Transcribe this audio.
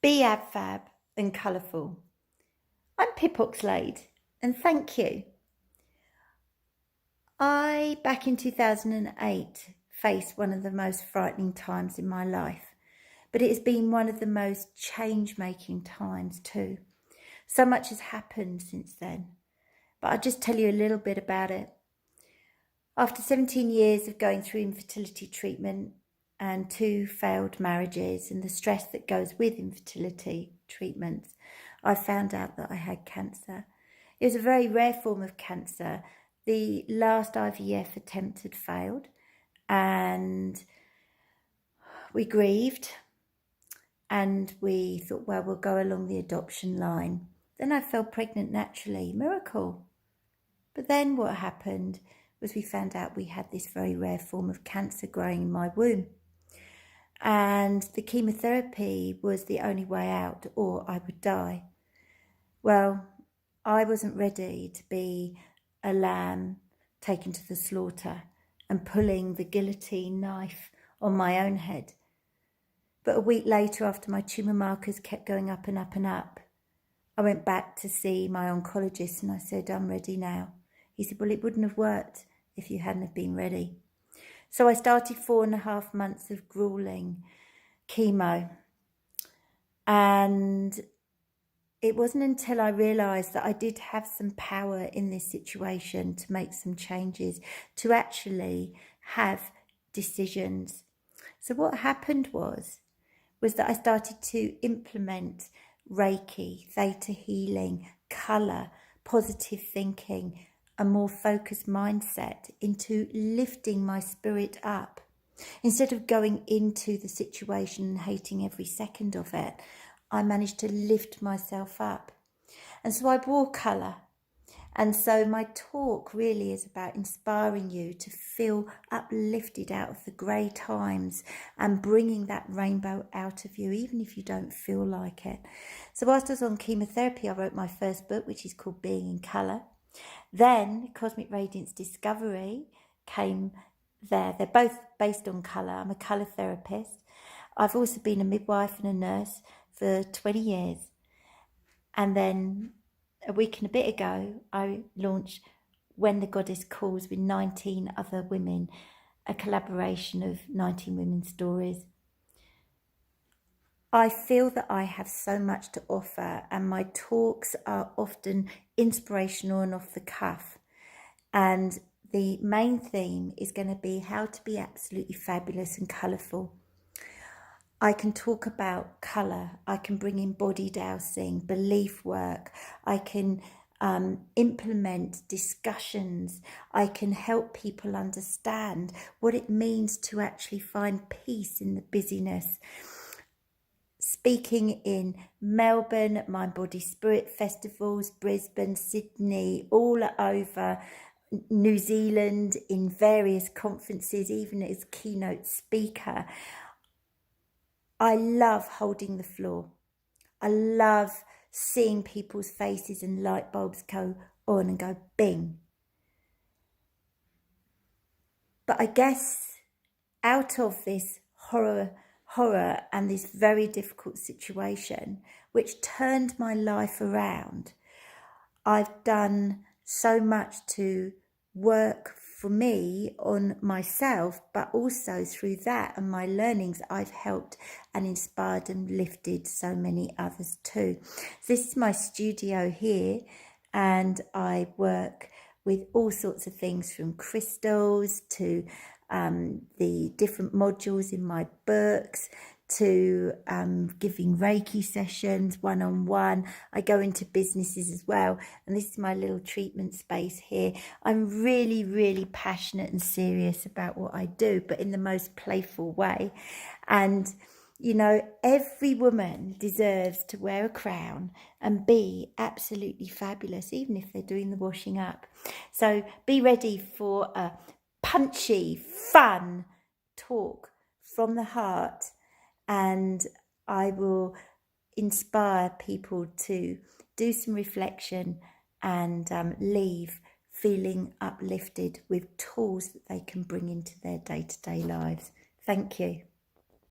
AB FAB and colourful. I'm Pip Oxlade and thank you. I, back in 2008, faced one of the most frightening times in my life, but it has been one of the most change-making times too. So much has happened since then, but I'll just tell you a little bit about it. After 17 years of going through infertility treatment and 2 failed marriages and the stress that goes with infertility treatments, I found out that I had cancer. It was a very rare form of cancer. The last IVF attempt had failed and we grieved and we thought, well, we'll go along the adoption line. Then I fell pregnant naturally, miracle. But then what happened was we found out we had this very rare form of cancer growing in my womb. And the chemotherapy was the only way out, or I would die. Well, I wasn't ready to be a lamb taken to the slaughter and pulling the guillotine knife on my own head. But a week later, after my tumour markers kept going up and up and up, I went back to see my oncologist and I said, I'm ready now. He said, well, it wouldn't have worked if you hadn't have been ready. So I started 4.5 months of grueling chemo. And it wasn't until I realised that I did have some power in this situation to make some changes, to actually have decisions. So what happened was that I started to implement Reiki, Theta healing, colour, positive thinking, a more focused mindset into lifting my spirit up. Instead of going into the situation and hating every second of it, I managed to lift myself up. And so I wore colour. And so my talk really is about inspiring you to feel uplifted out of the grey times and bringing that rainbow out of you, even if you don't feel like it. So whilst I was on chemotherapy, I wrote my first book, which is called Being in Colour. Then Cosmic Radiance Discovery came there. They're both based on colour. I'm a colour therapist. I've also been a midwife and a nurse for 20 years. And then a week and a bit ago, I launched When the Goddess Calls with 19 other women, a collaboration of 19 women's stories. I feel that I have so much to offer and my talks are often inspirational and off the cuff. And the main theme is going to be how to be absolutely fabulous and colourful. I can talk about colour, I can bring in body dowsing, belief work, I can implement discussions, I can help people understand what it means to actually find peace in the busyness. Speaking in Melbourne, Mind Body Spirit festivals, Brisbane, Sydney, all over New Zealand, in various conferences, even as keynote speaker. I love holding the floor. I love seeing people's faces and light bulbs go on and go bing. But I guess out of this horror and this very difficult situation, which turned my life around, I've done so much to work for me on myself, but also through that and my learnings, I've helped and inspired and lifted so many others too. This is my studio here, and I work with all sorts of things from crystals to the different modules in my books, to giving Reiki sessions one-on-one. I go into businesses as well, and this is my little treatment space here. I'm really, really passionate and serious about what I do, but in the most playful way. And you know, every woman deserves to wear a crown and be absolutely fabulous, even if they're doing the washing up. So be ready for a punchy, fun talk from the heart, and I will inspire people to do some reflection and leave feeling uplifted with tools that they can bring into their day-to-day lives. Thank you.